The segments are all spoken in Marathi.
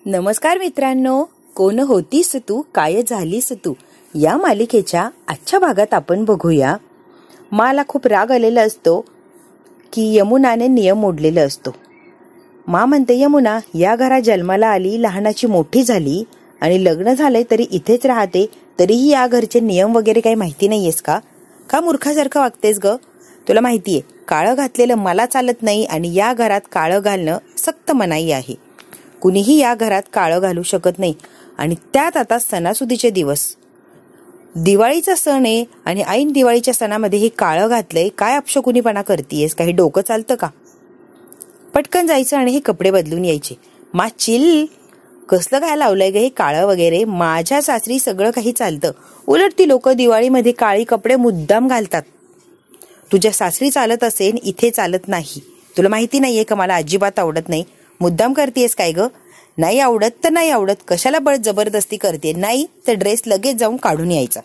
नमस्कार मित्रांनो, कोण होतीस तू, काय झालीस तू या मालिकेच्या आजच्या भागात आपण बघूया. माला खूप राग आलेला असतो की यमुनाने नियम मोडलेला असतो. मा म्हणते, यमुना या घरात जन्माला आली, लहानाची मोठी झाली आणि लग्न झालंय तरी इथेच राहते, तरीही या घरचे नियम वगैरे काही माहिती नाहीयेस का? का मूर्खासारखं वागतेस ग? तुला माहितीये काळं घातलेलं मला चालत नाही आणि या घरात काळं घालणं सक्त मनाई आहे. कुणीही या घरात काळं घालू शकत नाही आणि त्यात आता सणासुदीचे दिवस, दिवाळीचा सण आहे आणि ऐन दिवाळीच्या सणामध्ये हे काळं घातलंय. काय अपशकुनीपणा करतीयस? काही डोकं चालतं का? पटकन जायचं आणि हे कपडे बदलून यायचे. मा चिल, कसलं काय लावलंय ग हे काळं वगैरे? माझ्या सासरी सगळं काही चालतं. उलट ती लोक दिवाळीमध्ये काळी कपडे मुद्दाम घालतात. तुझ्या सासरी चालत असेल, इथे चालत नाही. तुला माहिती नाहीये का मला अजिबात आवडत नाही? मुद्दाम करतेस काय ग? नाही आवडत तर नाही आवडत, कशाला जबरदस्ती करते? नाही तर ड्रेस लगेच जाऊन काढून यायचा.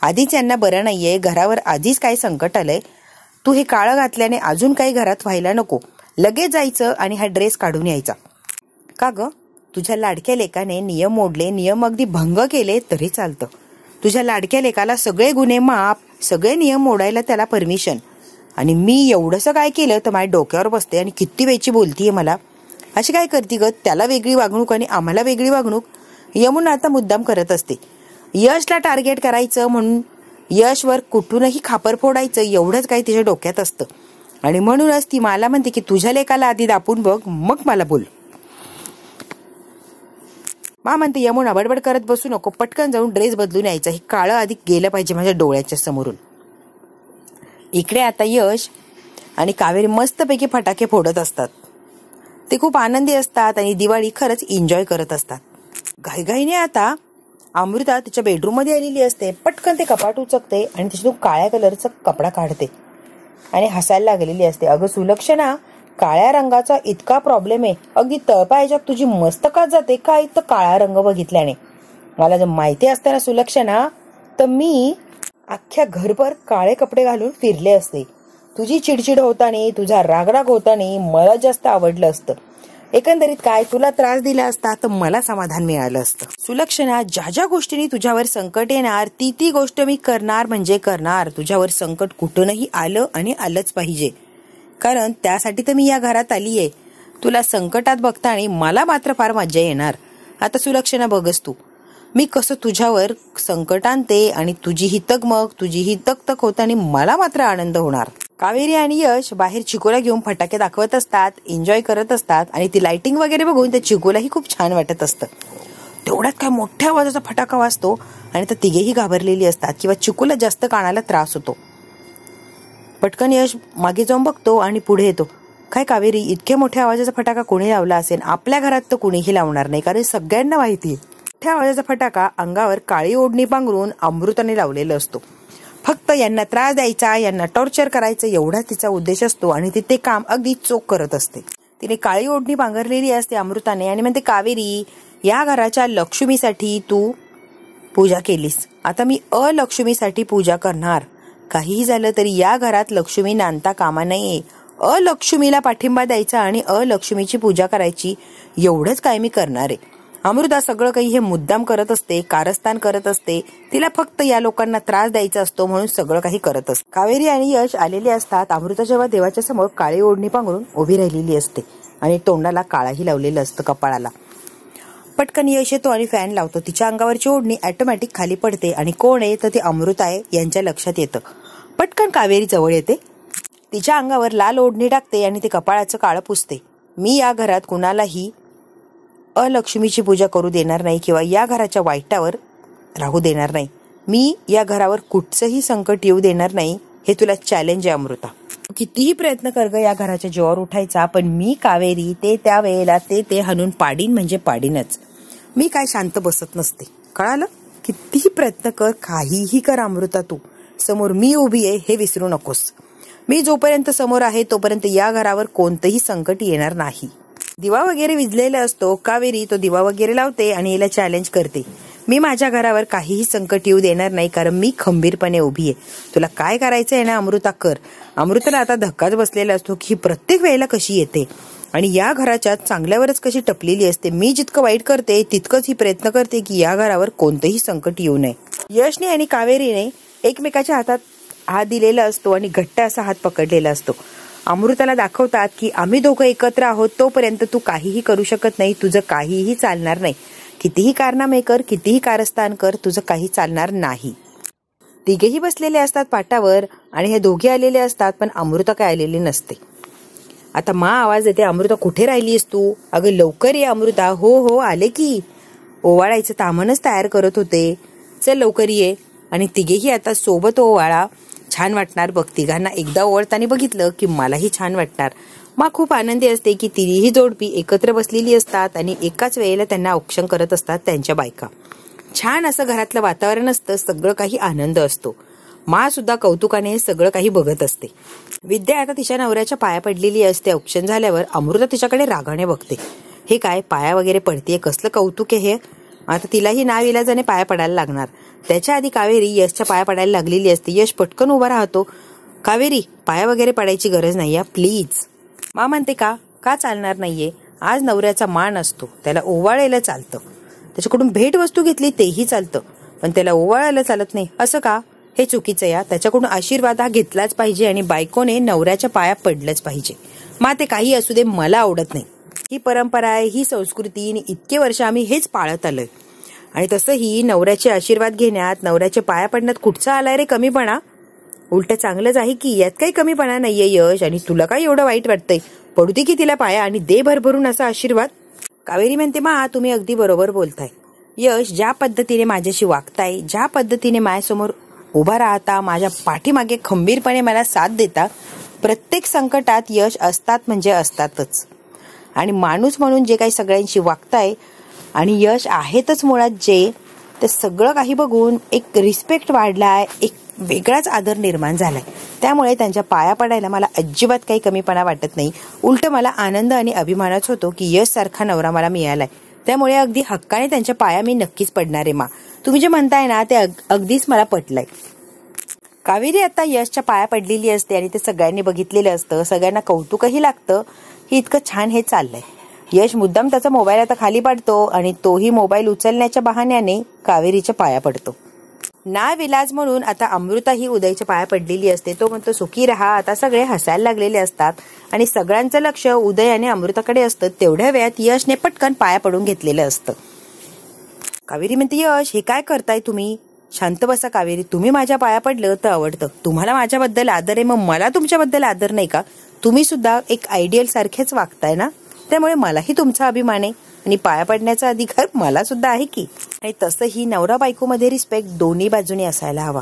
आधीच यांना बरं नाहीये, घरावर आधीच काय संकट आलंय, तू हे काळं घातल्याने अजून काही घरात व्हायला नको. लगेच जायचं आणि हा ड्रेस काढून यायचा. का ग? तुझ्या लाडक्या लेकाने नियम मोडले, नियम अगदी भंग केले तरी चालतं. तुझ्या लाडक्या लेकाला सगळे गुन्हे माफ, सगळे नियम मोडायला त्याला परमिशन, आणि मी एवढंसं काय केलं तर माझ्या डोक्यावर बसते आणि किती वेळची बोलतीये मला. अशी काय करती ग? त्याला वेगळी वागणूक आणि आम्हाला वेगळी वागणूक. यमुना आता मुद्दाम करत असते. यशला टार्गेट करायचं म्हणून यशवर कुठूनही खापर फोडायचं, एवढंच काही तिच्या डोक्यात असतं. आणि म्हणूनच ती मला म्हणते की तुझ्या लेकाला आधी दापून बघ, मग मला बोल. मा म्हणते, यमुना बडबड करत बसू नको, पटकन जाऊन ड्रेस बदलून यायचा. हे काळं आधी गेलं पाहिजे माझ्या डोळ्याच्या समोरून. इकडे आता यश आणि कावेरी मस्तपैकी फटाके फोडत असतात. ते खूप आनंदी असतात आणि दिवाळी खरंच एन्जॉय करत असतात. घाईघाईने आता अमृता तिच्या बेडरूम मध्ये आलेली असते. पटकन ते कपाट उचकते आणि तिच्यातून काळ्या कलरचा कपडा काढते आणि हसायला लागलेली असते. अगं सुलक्षणा, काळ्या रंगाचा इतका प्रॉब्लेम आहे, अगदी तळपायाच्या तुझी मस्तकात जाते काय तर काळा रंग बघितल्याने. मला जर माहिती असतं ना सुलक्षणा, तर मी अख्ख्या घरभर काळे कपडे घालून फिरले असते. तुझी चिडचिड होताना, तुझा रागराग होताना मला जास्त आवडलं असतं. एकंदरीत काय तुला त्रास दिला असता तर मला समाधान मिळालं असतं. सुलक्षणा, ज्या ज्या गोष्टींनी तुझ्यावर संकट येणार ती गोष्ट मी करणार म्हणजे करणार. तुझ्यावर संकट कुठूनही आलं आणि आलंच पाहिजे, कारण त्यासाठी तर मी या घरात आली आहे. तुला संकटात बघताना मला मात्र फार मजा येणार. आता सुलक्षणा बघस तू, मी कसं तुझ्यावर संकट आणते आणि तुझी ही तगमग, तुझी ही तक होताना मला मात्र आनंद होणार. कावेरी आणि यश बाहेर चिकोला घेऊन फटाके दाखवत असतात, एन्जॉय करत असतात आणि ती लाइटिंग वगैरे बघून त्या चिकोलाही खूप छान वाटत असतं. तेवढ्यात काय मोठ्या आवाजाचा फटाका वाजतो आणि तर तिघेही घाबरलेली असतात किंवा चिकोला जास्त कानाला त्रास होतो. पटकन यश मागे जाऊन बघतो आणि पुढे येतो. काय कावेरी, इतक्या मोठ्या आवाजाचा फटाका कोणी लावला असेल? आपल्या घरात तर कोणीही लावणार नाही, कारण सगळ्यांना माहिती आहे मोठ्या आवाजाचा फटाका अंगावर काळी ओढणी पांघरून अमृताने लावलेला असतो. फक्त यांना त्रास द्यायचा, यांना टॉर्चर करायचं, एवढाच तिचा उद्देश असतो आणि ती ते काम अगदी चोख करत असते. तिने काळी ओढणी पांघरलेली असते अमृताने आणि म्हणते, कावेरी, या घराच्या लक्ष्मीसाठी तू पूजा केलीस, आता मी अलक्ष्मीसाठी पूजा करणार. काहीही झालं तरी या घरात लक्ष्मी नांदता कामा नये. अलक्ष्मीला पाठिंबा द्यायचा आणि अलक्ष्मीची पूजा करायची, एवढंच काय मी करणार आहे. अमृता सगळं काही हे मुद्दाम करत असते, कारस्थान करत असते. तिला फक्त या लोकांना त्रास द्यायचा असतो म्हणून सगळं काही करत असते. कावेरी आणि यश आलेले असतात. अमृता जेव्हा देवाच्या समोर काळी ओढणी पांघरून उभी राहिलेली असते आणि तोंडाला काळाही लावलेलं असतं, कपाळाला. पटकन यश येतो आणि फॅन लावतो. तिच्या अंगावरची ओढणी ऑटोमॅटिक खाली पडते आणि कोण आहे तर ती अमृता आहे यांच्या लक्षात येतं. पटकन कावेरी जवळ येते, तिच्या अंगावर लाल ओढणी टाकते आणि ते कपाळाचं काळं पुसते. मी या घरात कुणालाही अलक्ष्मीची पूजा करू देणार नाही किंवा या घराच्या वाईटावर राहू देणार नाही. मी या घरावर कुठचंही संकट येऊ देणार नाही. हे तुला चॅलेंज आहे अमृता. कितीही प्रयत्न कर ग या घराच्या जीवावर उठायचा, पण मी कावेरी ते त्या वेळेला ते हाणून पाडीन म्हणजे पाडीनच. मी काय शांत बसत नसते, कळालं? कितीही प्रयत्न कर, काहीही कर अमृता, तू समोर मी उभी आहे हे विसरू नकोस. मी जोपर्यंत समोर आहे तोपर्यंत या घरावर कोणतंही संकट येणार नाही. दिवा वगैरे विझलेला असतो. कावेरी तो दिवा वगैरे लावते आणि याला चॅलेंज करते, मी माझ्या घरावर काहीही संकट येऊ देणार नाही, कारण मी खंबीरपणे उभी आहे. तुला काय करायचं आहे ना अमृता, कर. अमृताला आता धक्काच बसलेला असतो की प्रत्येक वेळेला कशी येते आणि या घराच्या चांगल्यावरच कशी टपलेली असते. मी जितकं वाईट करते तितकंच ही प्रयत्न करते की या घरावर कोणतंही संकट येऊ नये. यशने आणि कावेरीने एकमेकाच्या हातात हात दिलेला असतो आणि घट्ट असा हात पकडलेला असतो. अमृताला दाखवतात की आम्ही दोघं एकत्र आहोत तोपर्यंत तू काहीही करू शकत नाही, तुझं काहीही चालणार नाही. कितीही कारनामे कर, कितीही कारस्थान कर, तुझं काही चालणार नाही. तिघेही बसलेले असतात पाटावर आणि हे दोघे आलेले असतात, पण अमृता काय आलेली नसते. आता मा आवाज देते, अमृता कुठे राहिलीस तू? अगं लवकर ये अमृता. हो हो आले की. ओवाळायचं तामणच तयार करत होते. चल लवकर ये. आणि तिघेही आता सोबत ओवाळा. छान वाटणार बघ. तिघांना एकदा ओवाळताना बघितलं की मलाही छान वाटणार. मा खूप आनंदी असते की तिन्ही जोडपी एकत्र बसलेली असतात आणि एकाच वेळेला त्यांना औक्षण करत असतात त्यांच्या बायका. छान असं घरातलं वातावरण असतं, सगळं काही आनंद असतो. मा सुद्धा कौतुकाने सगळं काही बघत असते. विद्या आता तिच्या नवऱ्याच्या पाया पडलेली असते. औक्षण झाल्यावर अमृता तिच्याकडे रागाने बघते. हे काय पाया वगैरे पडतीये, कसलं कौतुक आहे हे. आता तिलाही नाविलाजाने पाया पडायला लागणार. त्याच्या आधी कावेरी यशच्या पाया पडायला लागलेली असते. यश पटकन उभा राहतो. कावेरी पाया वगैरे पडायची गरज नाहीये प्लीज. मा म्हणते का चालणार नाहीये? आज नवऱ्याचा मान असतो, त्याला ओवाळायला चालतं. त्याच्याकडून भेट वस्तू घेतली तेही चालतं, पण त्याला ओवाळायला चालत नाही असं का? हे चुकीचं या. त्याच्याकडून आशीर्वाद हा घेतलाच पाहिजे आणि बायकोने नवऱ्याच्या पाया पडलंच पाहिजे. मा ते काही असू दे, मला आवडत नाही. ही परंपरा आहे, ही संस्कृती आणि इतके वर्ष आम्ही हेच पाळत आलोय. आणि तसंही नवऱ्याचे आशीर्वाद घेण्यात, नवऱ्याचे पाया पडण्यात कुठचा आलाय रे कमीपणा? उलट चांगलंच आहे की, यात काही कमीपणा नाहीये यश. आणि तुला काय एवढं वाईट वाटतंय? पडू दे की तिला पाया आणि दे भरभरून असा आशीर्वाद. कावेरी म्हणते मा तुम्ही अगदी बरोबर बोलताय. यश ज्या पद्धतीने माझ्याशी वागताय, ज्या पद्धतीने माझ्यासमोर उभा राहता, माझ्या पाठीमागे खंबीरपणे मला साथ देता, प्रत्येक संकटात यश असतात म्हणजे असतातच. आणि माणूस म्हणून जे काही सगळ्यांशी वागताय आणि यश आहेतच मुळात जे, ते सगळं काही बघून एक रिस्पेक्ट वाढलाय, एक वेगळाच आदर निर्माण झालाय. त्यामुळे त्यांच्या पाया पडायला मला अजिबात काही कमीपणा वाटत नाही. उलट मला आनंद आणि अभिमानच होतो की यश सारखा नवरा मला मिळालाय. त्यामुळे अगदी हक्काने त्यांच्या पाया मी नक्कीच पडणार आहे. मा तुम्ही जे म्हणताय ना ते अगदीच मला पटलंय. कावेरी आता यशच्या पाया पडलेली असते आणि ते सगळ्यांनी बघितलेलं असतं. सगळ्यांना कौतुकही लागतं की इतकं छान हे चाललंय. यश मुद्दाम त्याचा मोबाईल आता खाली पाडतो आणि तोही मोबाईल उचलण्याच्या बहाण्याने कावेरीच्या पाया पडतो. नाविलाज म्हणून आता अमृता ही उदयच्या पाया पडलेली असते. तो म्हणतो सुखी रहा. आता सगळे हसायला लागलेले असतात आणि सगळ्यांचं लक्ष उदय आणि अमृताकडे असतं. तेवढ्या वेळात यशने पटकन पाया पडून घेतलेलं असतं. कावेरी म्हणते यश हे काय करताय तुम्ही? शांत बसा कावेरी. तुम्ही माझ्या पाया पडलं तर आवडतं. तुम्हाला माझ्याबद्दल आदर आहे, मग मला तुमच्याबद्दल आदर नाही का? तुम्ही सुद्धा एक आयडियल सारखेच वागताय ना, त्यामुळे मलाही तुमचा अभिमान आहे आणि पाया पडण्याचा अधिकार मला सुद्धा आहे की. आणि तसंही नवरा बायकोमध्ये रिस्पेक्ट दोन्ही बाजूने असायला हवा.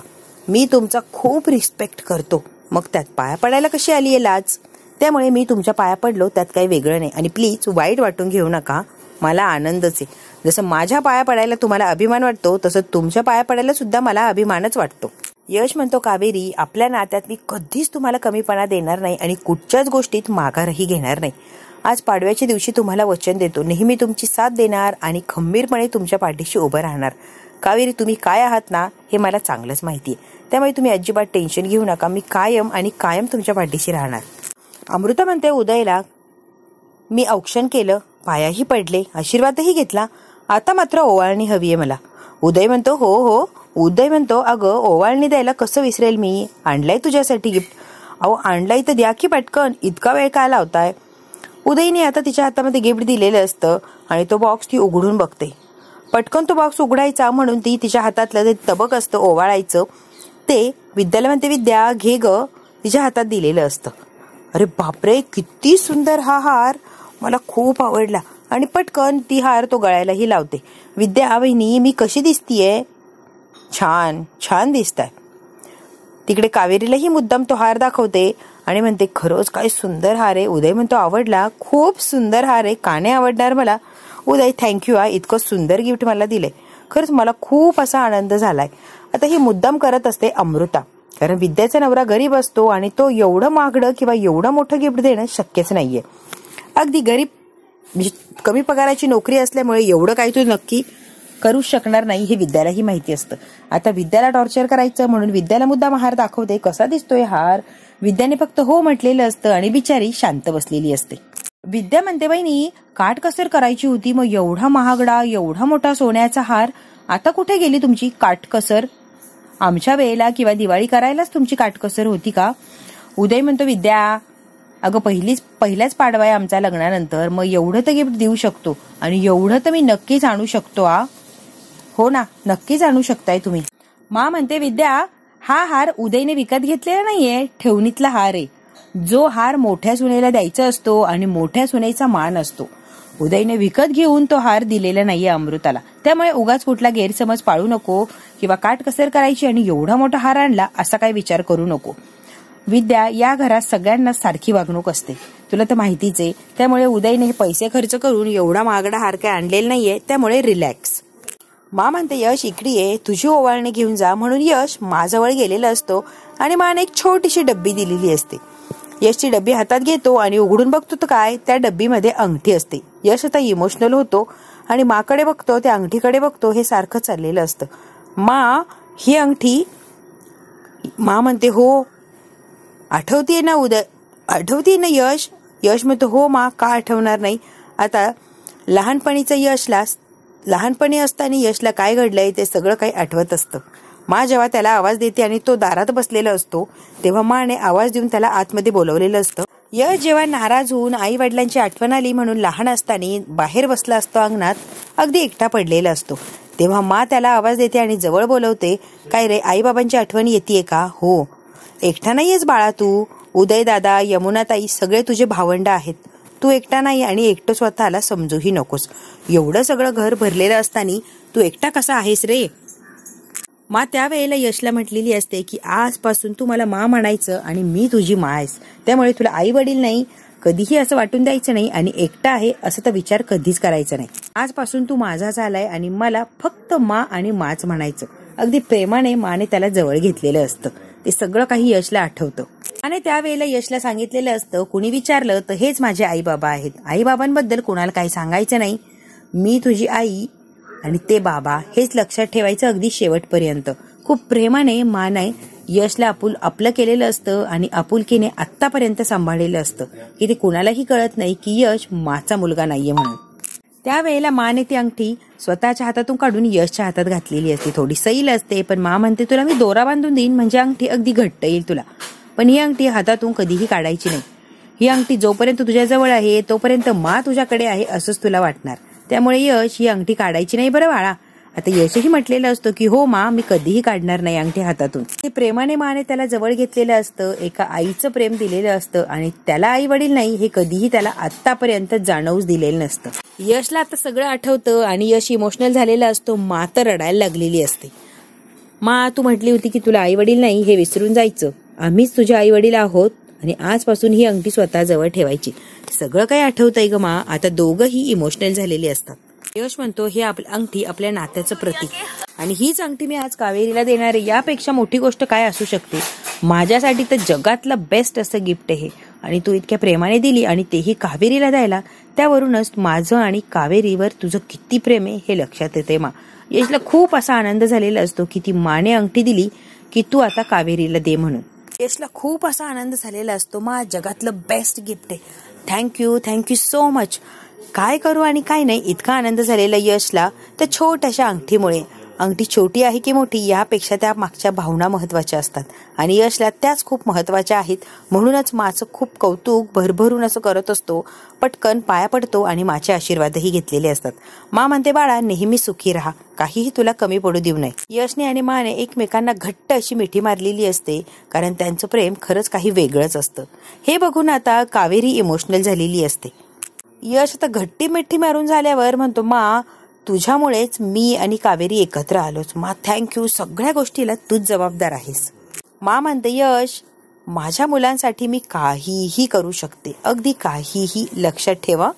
मी तुमचा खूप रिस्पेक्ट करतो, मग त्यात पाया पडायला कशी आली आहे लाज? त्यामुळे मी तुमच्या पाया पडलो, त्यात काही वेगळं नाही. आणि प्लीज वाईट वाटून घेऊ नका, मला आनंदच आहे. जसं माझ्या पाया पडायला तुम्हाला अभिमान वाटतो तसं तुमच्या पाया पडायला सुद्धा मला अभिमानच वाटतो. यश म्हणतो कावेरी आपल्या नात्यात मी कधीच तुम्हाला कमीपणा देणार नाही आणि कुठच्याच गोष्टीत माघारही घेणार नाही. आज पाडव्याच्या दिवशी तुम्हाला वचन देतो, नेहमी तुमची साथ देणार आणि खंबीरपणे तुमच्या पाठीशी उभं राहणार. कावेरी तुम्ही काय आहात ना हे मला चांगलंच माहिती आहे, त्यामुळे तुम्ही अजिबात टेन्शन घेऊ नका. मी कायम तुमच्या पाठीशी राहणार. अमृता म्हणते उदयला, मी औक्षण केलं, पायाही पडले, आशीर्वादही घेतला, आता मात्र ओवाळणी हवी आहे मला. उदय म्हणतो हो. उदय म्हणतो अगं ओवाळणी द्यायला कसं विसरेल मी, आणलाय तुझ्यासाठी गिफ्ट. अहो आणलाय तर द्या की पटकन, इतका वेळ काय लावताय? उदयने आता तिच्या हातामध्ये गिफ्ट दिलेलं असतं आणि तो बॉक्स ती उघडून बघते. पटकन तो बॉक्स उघडायचा म्हणून ती तिच्या हातातलं ते तबक असतं ओवाळायचं ते विद्याला म्हणते विद्या घे ग, तिच्या हातात दिलेलं असतं. अरे बापरे किती सुंदर हा हार, मला खूप आवडला. आणि पटकन ती हार तो गळ्यालाही लावते. विद्या वहिनी मी कशी दिसतीये? छान दिसताय. तिकडे कावेरीलाही मुद्दाम तो हार दाखवते आणि म्हणते खरंच काय सुंदर हार आहे. उदय म्हणतो आवडला, खूप सुंदर हार आहे, काने आवडणार मला. उदय थँक्यू इतकं सुंदर गिफ्ट मला दिलंय, खरंच मला खूप असा आनंद झालाय. आता ही मुद्दाम करत असते अमृता, कारण विद्याचा नवरा गरीब असतो आणि तो एवढं महागडं किंवा एवढं मोठं गिफ्ट देणं शक्यच नाहीये. अगदी गरीब म्हणजे कमी पगाराची नोकरी असल्यामुळे एवढं काही तो नक्की करू शकणार नाही हे विद्यालाही माहिती असतं. आता विद्याला टॉर्चर करायचं म्हणून विद्याला मुद्दाम हार दाखवते. कसा दिसतोय हार? विद्याने फक्त हो म्हटलेलं असतं आणि बिचारी शांत बसलेली असते. विद्या म्हणते, बहिणी काटकसर करायची होती, मग एवढा महागडा एवढा मोठा सोन्याचा हार, आता कुठे गेली तुमची काटकसर? आमच्या वेळेला किंवा दिवाळी करायलाच तुमची काटकसर होती का? उदय म्हणतो, विद्या अगं पहिल्याच पाडवा आहे आमच्या लग्नानंतर, मग एवढं तर गिफ्ट देऊ शकतो आणि एवढं तर मी नक्कीच आणू शकतो. हो ना, नक्कीच आणू शकताय तुम्ही. मा म्हणते, विद्या हा हार उदयने विकत घेतलेला नाहीये, ठेवणीतला हार आहे. जो हार मोठ्या सुनेला द्यायचा असतो आणि मोठ्या सुनेचा मान असतो. उदयने विकत घेऊन तो हार दिलेला नाहीये अमृताला. त्यामुळे उगाच कुठला गैरसमज पाळू नको किंवा काटकसर करायची आणि एवढा मोठा हार आणला असा काही विचार करू नको. विद्या, या घरात सगळ्यांना सारखी वागणूक असते, तुला तर माहितीच आहे. त्यामुळे उदयने हे पैसे खर्च करून एवढा महागडा हार काय आणलेला नाहीये, त्यामुळे रिलॅक्स. मा म्हणते, यश इकडे ये, तुझी ओवाळणी घेऊन जा. म्हणून यश माझ्याजवळ गेलेला असतो आणि माने एक छोटीशी डब्बी दिलेली असते. यशची डब्बी हातात घेतो आणि उघडून बघतो तर काय, त्या डब्बीमध्ये अंगठी असते. यश आता इमोशनल होतो आणि माकडे बघतो, त्या अंगठीकडे बघतो, हे सारखं चाललेलं असतं. मा ही अंगठी, मा म्हणते, हो आठवतीये ना उदय, आठवतीये ना यश? यश म्हणतो, हो मा, का आठवणार नाही. आता लहानपणी असताना यशला काय घडलंय ते सगळं काही आठवत असतं. मा जेव्हा त्याला आवाज देते आणि तो दारात बसलेला असतो, तेव्हा माने आवाज देऊन त्याला आतमध्ये बोलवलेलं असतं. यश जेव्हा नाराज होऊन आई वडिलांची आठवण आली म्हणून लहान असताना बाहेर बसला असतो अंगणात, अगदी एकटा पडलेला असतो, तेव्हा मा त्याला आवाज देते आणि जवळ बोलवते. काय रे, आई बाबांची आठवण येतेय का? हो. एकटा नाहीयेस बाळा तू, उदय दादा, यमुना ताई सगळे तुझे भावंड आहेत. तू एकटा नाही आणि एकटं स्वतःला समजूही नकोस. एवढं सगळं घर भरलेलं असताना तू एकटा कसा आहेस रे? मा त्यावेळेला यशला म्हटलेली असते की आजपासून तू मला मा म्हणायचं आणि मी तुझी मा आहेस. त्यामुळे तुला आई वडील नाही कधीही असं वाटून द्यायचं नाही आणि एकटा आहे असं तर विचार कधीच करायचा नाही. आजपासून तू माझा झालाय आणि मला फक्त मा आणि माच म्हणायचं. अगदी प्रेमाने माने त्याला जवळ घेतलेलं असतं. ते सगळं काही यशला आठवतं. आणि त्यावेळेला यशला सांगितलेलं असतं, कुणी विचारलं तर हेच माझे आई बाबा आहेत. आई बाबांबद्दल कोणाला काही सांगायचं नाही. मी तुझी आई आणि ते बाबा हेच लक्षात ठेवायचं अगदी शेवटपर्यंत. खूप प्रेमाने माने यशला आपलं केलेलं असतं आणि आपुलकीने आत्तापर्यंत सांभाळलेलं असतं की ते कुणालाही कळत नाही की यश माचा मुलगा नाहीये म्हणून. त्यावेळेला माने ती अंगठी स्वतःच्या हातातून काढून यशच्या हातात घातलेली असते. थोडी सैल असते, पण मा म्हणते तुला मी दोरा बांधून देईन म्हणजे अंगठी अगदी घट्ट येईल तुला, पण ही अंगठी हातातून कधीही काढायची नाही. ही अंगठी जोपर्यंत तुझ्या जवळ आहे तोपर्यंत मा तुझ्याकडे आहे असंच तुला वाटणार. त्यामुळे यश ही अंगठी काढायची नाही बरं बाळा. आता यशही म्हटलेलं असतं की हो मा, मी कधीही काढणार नाही अंगठी हातातून. ते प्रेमाने माने त्याला जवळ घेतलेलं असतं, एका आईचं प्रेम दिलेलं असतं आणि त्याला आई वडील नाही हे कधीही त्याला आतापर्यंत जाणवूच दिलेलं नसतं. यशला आता सगळं आठवतं आणि यश इमोशनल झालेला असतो. मा तर रडायला लागलेली असते. मा, तू म्हटली होती की तुला आई वडील नाही हे विसरून जायचं, आम्हीच तुझे आई वडील आहोत आणि आजपासून ही अंगठी स्वतः जवळ ठेवायची. सगळं काही आठवतंय ग मा. आता दोघंही इमोशनल झालेली असतात. यश म्हणतो, हे अंगठी आपल्या नात्याचं प्रतीक आणि हीच अंगठी मी आज कावेरीला देणार आहे. यापेक्षा मोठी गोष्ट काय असू शकते? माझ्यासाठी तर जगातलं बेस्ट असं गिफ्ट आहे आणि तू इतक्या प्रेमाने दिली आणि तेही कावेरीला द्यायला. त्यावरूनच माझं आणि कावेरीवर तुझं किती प्रेम आहे हे लक्षात येते मा. यशला खूप असा आनंद झालेला असतो की ती माने अंगठी दिली की तू आता कावेरीला दे म्हणून. यशला खूप असा आनंद झालेला असतो, मा जगातलं बेस्ट गिफ्ट आहे, थँक्यू सो मच. काय करू आणि काय नाही इतका आनंद झालेला यशला त्या छोट्याशा अंगठीमुळे. अंगठी छोटी आहे की मोठी यापेक्षा त्या मागच्या भावना महत्वाच्या असतात आणि यशला त्याच खूप महत्वाच्या आहेत. म्हणूनच माचं खूप कौतुक भरभरून असं करत असतो, पटकन पाया पडतो आणि माचे आशीर्वादही घेतलेले असतात. मा म्हणते, बाळा नेहमी सुखी राहा, काहीही तुला कमी पडू देऊ नये. यशने आणि माने एकमेकांना घट्ट अशी मिठी मारलेली असते कारण त्यांचं प्रेम खरंच काही वेगळंच असतं. हे बघून आता कावेरी इमोशनल झालेली असते. यश आता घट्टी मिठी मारून झाल्यावर म्हणतो, मा तुझ्यामुळेच मी आणि कावेरी एकत्र आलोच. मा थँक्यू, सगळ्या गोष्टीला तूच जबाबदार आहेस. मा म्हणते, यश माझ्या मुलांसाठी मी काहीही करू शकते, अगदी काहीही. लक्षात ठेवा.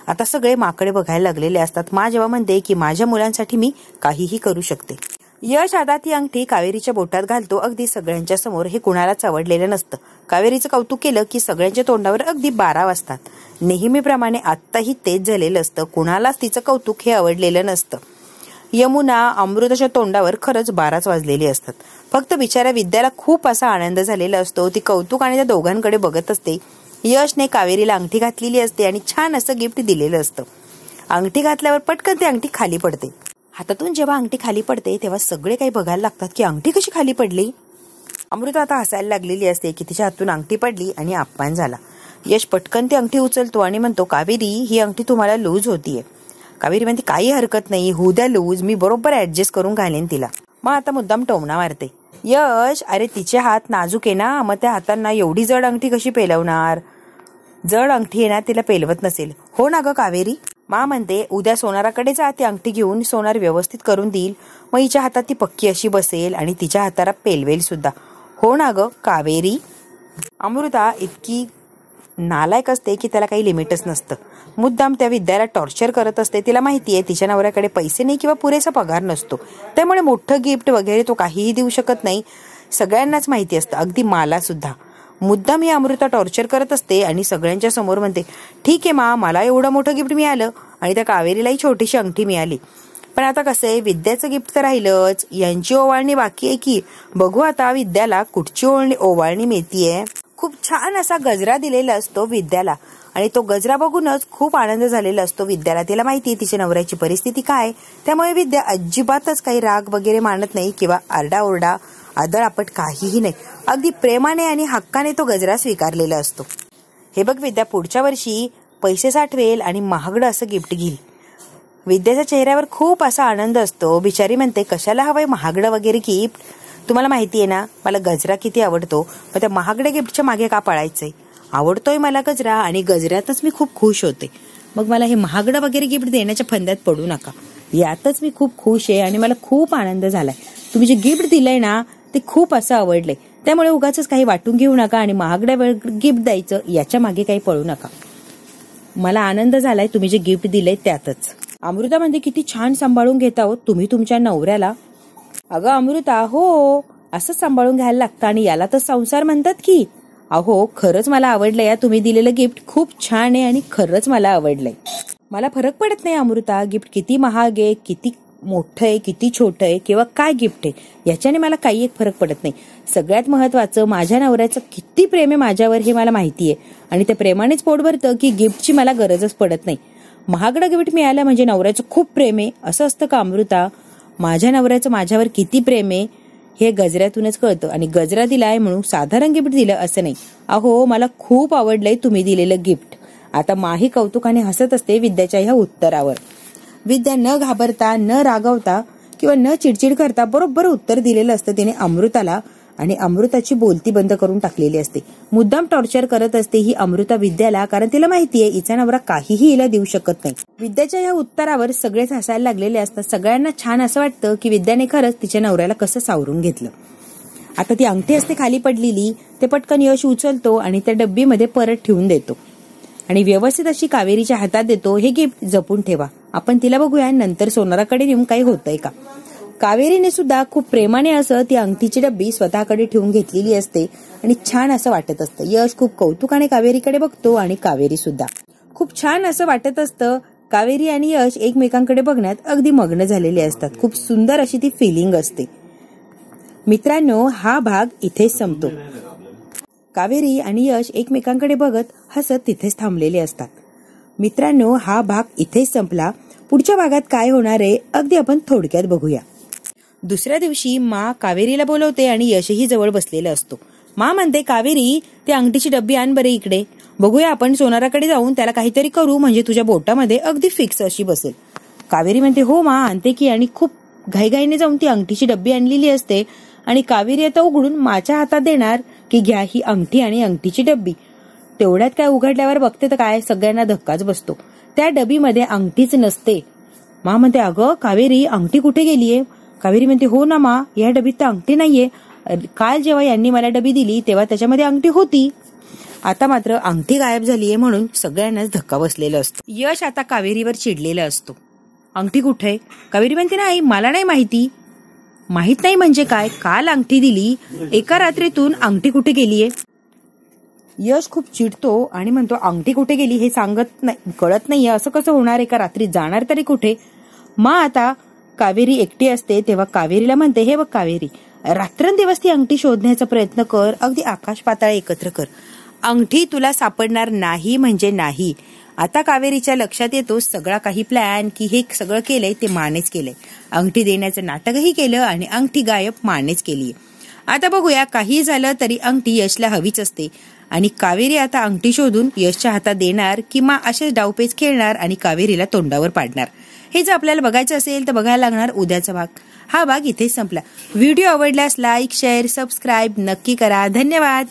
आता सगळे माकडे बघायला लागलेले असतात. मा जेव्हा म्हणते की माझ्या मुलांसाठी मी काहीही करू शकते. यश आता ती अंगठी कावेरीच्या बोटात घालतो. अगदी सगळ्यांच्या समोर. हे कुणालाच आवडलेलं नसतं. कावेरीचं कौतुक केलं की सगळ्यांच्या तोंडावर अगदी 12 वाजतात. नेहमीप्रमाणे आत्ताही तेच झालेलं असतं. कुणालाच तिचं कौतुक हे आवडलेलं नसतं. यमुना अमृताच्या तोंडावर खरंच 12च वाजलेली असतात. फक्त बिचाऱ्या विद्याला खूप असा आनंद झालेला असतो. ती कौतुक आणि त्या दोघांकडे बघत असते. यशने कावेरीला अंगठी घातलेली असते आणि छान असं गिफ्ट दिलेलं असतं. अंगठी घातल्यावर पटकन ती अंगठी खाली पडते. हातातून जेव्हा अंगठी खाली पडते तेव्हा सगळे काही बघायला लागतात की अंगठी कशी खाली पडली. अमृता आता हसायला लागलेली असते की तिच्या हातून अंगठी पडली आणि अपमान झाला. यश पटकन ती अंगठी उचलतो आणि म्हणतो, कावेरी ही अंगठी तुम्हाला लूज होतीये. कावेरी म्हणते, काही हरकत नाही, होऊ द्या लूज, मी बरोबर ऍडजस्ट करून घालेन तिला. मग आता मुद्दाम टोमणा मारते. यश, अरे तिचे हात नाजूक आहे ना, मग त्या हातांना एवढी जड अंगठी कशी पेलवणार. जड अंगठी आहे ना, तिला पेलवत नसेल. हो ना ग कावेरी. मा म्हणते, उद्या सोनाराकडे जा, ती अंगठी घेऊन सोनार व्यवस्थित करून देईल, मग हिच्या हातात ती पक्की अशी बसेल आणि तिच्या हाताला पेलवेल सुद्धा. हो ना ग कावेरी. अमृता इतकी नालायक असते की त्याला काही लिमिटच नसतं. मुद्दाम त्या विद्याला टॉर्चर करत असते. तिला माहितीये तिच्या नवऱ्याकडे पैसे नाही किंवा पुरेसा पगार नसतो, त्यामुळे मोठं गिफ्ट वगैरे तो काहीही देऊ शकत नाही. सगळ्यांनाच माहिती असतं, अगदी मला सुद्धा. मुद्दाम ही अमृता टॉर्चर करत असते आणि सगळ्यांच्या समोर म्हणते, ठीक आहे मा, मला एवढं मोठं गिफ्ट मिळालं आणि त्या कावेरीलाही छोटीशी अंगठी मिळाली, पण आता कसं आहे, विद्याचं गिफ्ट तर राहिलंच, यांची ओवाळणी बाकी आहे की. बघू आता विद्याला कुठची ओवाळणी मिळतीये. खूप छान असा गजरा दिलेला असतो विद्याला आणि तो गजरा बघूनच खूप आनंद झालेला असतो विद्याला. तिला माहिती आहे तिच्या नवऱ्याची परिस्थिती काय, त्यामुळे विद्या अजिबातच काही राग वगैरे मानत नाही किंवा आरडाओरडा आदळआपट काहीही नाही. अगदी प्रेमाने आणि हक्काने तो गजरा स्वीकारलेला असतो. हे बघ विद्या, पुढच्या वर्षी पैसे साठवेल आणि महागडं असं गिफ्ट घेईल. विद्याच्या चेहऱ्यावर खूप असा आनंद असतो. बिचारी म्हणते, कशाला हवंय महागडं वगैरे गिफ्ट, तुम्हाला माहिती आहे ना मला गजरा किती आवडतो, मग त्या महागड्या गिफ्टच्या मागे का पळायचंय. आवडतोय मला गजरा आणि गजऱ्यातच मी खूप खुश होते, मग मला हे महागडं वगैरे गिफ्ट देण्याच्या फंद्यात पडू नका. यातच मी खूप खुश आहे आणि मला खूप आनंद झालाय. तुम्ही जे गिफ्ट दिलंय ना ते खूप असं आवडलंय, त्यामुळे उगाच काही वाटून घेऊ नका आणि महागड्या गिफ्ट द्यायचं याच्या मागे काही पळू नका. मला आनंद झालाय तुम्ही जे गिफ्ट दिलंय त्यातच. अमृता म्हणते, किती छान सांभाळून घेता हो तुम्ही तुमच्या नवऱ्याला. अगं अमृता, हो असंच सांभाळून घ्यायला लागतं आणि याला तर संसार म्हणतात की. अहो खरंच मला आवडलंय, तुम्ही दिलेलं गिफ्ट खूप छान आहे आणि खरंच मला आवडलंय. मला फरक पडत नाही अमृता, गिफ्ट किती महाग आहे, किती मोठं आहे, किती छोटं आहे किंवा काय गिफ्ट आहे, याच्याने मला काही एक फरक पडत नाही. सगळ्यात महत्वाचं, माझ्या नवऱ्याचं किती प्रेम आहे माझ्यावर हे मला माहिती आहे आणि त्या प्रेमानेच पोट भरतं की गिफ्टची मला गरजच पडत नाही. महागडं गिफ्ट मिळालं म्हणजे नवऱ्याचं खूप प्रेम आहे असं असतं का अमृता. माझ्या नवऱ्याचं माझ्यावर किती प्रेम आहे हे गजऱ्यातूनच कळतं आणि गजरा दिलाय म्हणून साधारण गिफ्ट दिलं असं नाही. अहो मला खूप आवडलंय तुम्ही दिलेलं गिफ्ट. आता माही कौतुकाने हसत असते विद्याच्या ह्या उत्तरावर. विद्या न घाबरता, न रागवता किंवा न चिडचिड करता बरोबर उत्तर दिलेलं असतं तिने अमृताला आणि अमृताची बोलती बंद करून टाकलेली असते. मुद्दाम टॉर्चर करत असते ही अमृता विद्याला, कारण तिला माहितीये हिचा नवरा काहीही हिला देऊ शकत नाही. विद्याच्या या उत्तरावर सगळेच हसायला लागलेले असतात. सगळ्यांना छान असं वाटतं की विद्याने खरंच तिच्या नवऱ्याला कसं सावरून घेतलं. आता ती अंगठी असते खाली पडलेली, ते पटकन यश उचलतो आणि त्या डब्बीमध्ये परत ठेवून देतो आणि व्यवस्थित अशी कावेरीच्या हातात देतो, हे गिफ्ट जपून ठेवा, आपण तिला बघूया नंतर सोनाराकडे नेऊन काही होतंय का. कावेरीने सुद्धा खूप प्रेमाने असं ती अंगठीची डब्बी स्वतःकडे ठेवून घेतलेली असते आणि छान असं वाटत असतं. यश खूप कौतुकाने कावेरीकडे बघतो आणि कावेरी सुद्धा खूप छान असं वाटत असतं. कावेरी आणि यश एकमेकांकडे बघण्यात अगदी मग्न झालेले असतात. खूप सुंदर अशी ती फिलिंग असते. मित्रांनो, हा भाग इथेच संपतो. कावेरी आणि यश एकमेकांकडे बघत हसत तिथेच थांबलेले असतात. मित्रांनो, हा भाग इथेच संपला. पुढच्या भागात काय होणार आहे अगदी आपण थोडक्यात बघूया. दुसऱ्या दिवशी मा कावेरीला बोलवते आणि यशही जवळ बसलेला असतो. मा म्हणते, कावेरी ती अंगठीची डब्बी आण बरे इकडे, बघूया आपण सोनाराकडे जाऊन त्याला काहीतरी करू, म्हणजे तुझ्या बोटामध्ये अगदी फिक्स अशी बसेल. कावेरी म्हणते, हो मा आणते की, आणि खूप घाईघाईने जाऊन ती अंगठीची डब्बी आणलेली असते आणि कावेरी आता उघडून माझ्या हातात देणार की घ्या ही अंगठी आणि अंगठीची डब्बी. तेवढ्यात काय उघडल्यावर बघते तर काय सगळ्यांना धक्काच बसतो. त्या डबीमध्ये अंगठीच नसते. मा म्हणते, अगं कावेरी अंगठी कुठे गेलीये. कावेरी म्हणते, हो ना मा, या डबीत तर अंगठी नाहीये, काल जेव्हा यांनी मला डबी दिली तेव्हा त्याच्यामध्ये अंगठी होती, आता मात्र अंगठी गायब झालीये. म्हणून सगळ्यांनाच धक्का बसलेला असतो. यश आता कावेरीवर चिडलेला असतो. अंगठी कुठे. कावेरी म्हणते, नाही मला नाही माहिती. माहित नाही म्हणजे काय, काल अंगठी दिली, एका रात्रीतून अंगठी कुठे गेलीये. यश खूप चिडतो आणि म्हणतो, अंगठी कुठे गेली हे सांगत नाही, कळत नाहीये, असं कसं होणार, एका रात्री जाणार तरी कुठे. मग आता कावेरी एकटी असते तेव्हा कावेरीला म्हणते, हे बघ कावेरी, रात्रंदिवस ती अंगठी शोधण्याचा प्रयत्न कर, अगदी आकाश पाताळ एकत्र कर अंगठी तुला सापडणार नाही म्हणजे नाही. आता कावेरीच्या लक्षात येतो सगळा काही प्लॅन की हे सगळं केलंय ते मानेच केलंय. अंगठी देण्याचं नाटकही केलं आणि अंगठी गायब मानेच केली. आता बघूया काही झालं तरी अंगठी यशला हवीच असते आणि कावेरी आता अंगठी शोधून यशच्या हातात देणार किंवा असेच डावपेच खेळणार आणि कावेरीला तोंडावर पाडणार. हे जर आपल्याला बघायचं असेल तर बघायला लागणार उद्याचा भाग. हा भाग इथेच संपला. व्हिडिओ आवडल्यास लाईक शेअर सबस्क्राईब नक्की करा. धन्यवाद.